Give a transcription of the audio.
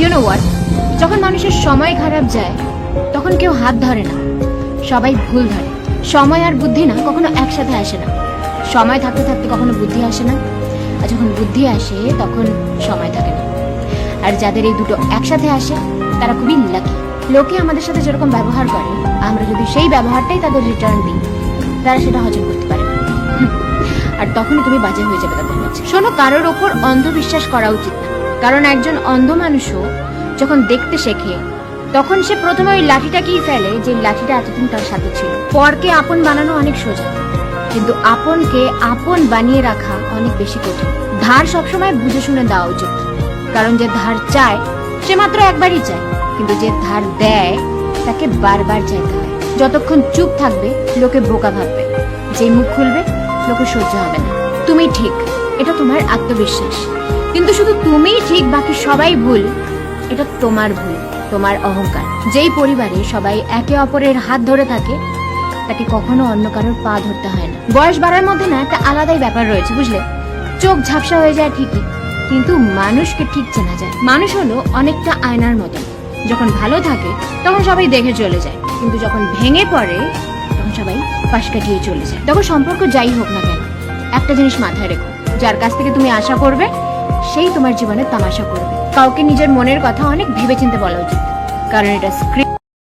You know what, যখন মানুষের সময় খারাপ যায় তখন কেউ হাত ধরে না, সবাই ভুল ধরে। সময় আর বুদ্ধি না কখনো একসাথে আসে না। সময় থাকতে থাকতে কখনো বুদ্ধি আসে না, আর যখন বুদ্ধি আসে তখন সময় থাকে না। আর যাদের এই দুটো একসাথে আসে তারা খুবই লাকি। লোকে আমাদের সাথে যেরকম ব্যবহার করে, আমরা যদি সেই ব্যবহারটাই তাদের রিটার্ন দিই, তারা সেটা হজম করতে পারে না। আর তখনই তুমি বাজে হয়ে যাবে তাদের কাছে। শোনো, কারোর ওপর অন্ধবিশ্বাস করা উচিত না, কারণ একজন অন্ধ মানুষও যখন দেখতে শেখে তখন সে প্রথমে ওই লাঠিটাকেই ফেলে যে লাঠিটা এতদিন তার সাথে ছিল। পরকে আপন বানানো অনেক সোজা, কিন্তু আপনকে আপন বানিয়ে রাখা অনেক বেশি কঠিন। ধার সবসময় বুঝে শুনে দেওয়া উচিত, কারণ যে ধার চায় সে মাত্র একবারই চায়, কিন্তু যে ধার দেয় তাকে বারবার চাইতে হয়। যতক্ষণ চুপ থাকবে লোকে বোকা ভাববে, যেই মুখ খুলবে লোকে সহ্য হবে না। তুমি ঠিক, এটা তোমার আত্মবিশ্বাস, কিন্তু শুধু তুমিই ঠিক বাকি সবাই ভুল, এটা তোমার ভুল, তোমার অহংকার। যেই পরিবারে সবাই একে অপরের হাত ধরে থাকে তাকে কখনো অন্য কারোর পা ধরতে হয় না। বয়স বাড়ার মধ্যে না একটা আলাদাই ব্যাপার রয়েছে, বুঝলে? চোখ ঝাপসা হয়ে যায় ঠিকই, কিন্তু মানুষকে ঠিক চেনা যায়। মানুষ হলো অনেকটা আয়নার মতো, যখন ভালো থাকে তখন সবাই দেখে চলে যায়, কিন্তু যখন ভেঙে পড়ে তখন সবাই পাশ কাটিয়ে চলে যায়। তখন সম্পর্ক যাই হোক না কেন, একটা জিনিস মাথায় রেখো, যার কাছ থেকে তুমি আশা করবে সেই তোমার জীবনে তামাশা করবে। কাউকে নিজের মনের কথা অনেক ভেবেচিন্তে বলা উচিত, কারণ এটা স্ক্রিপ্ট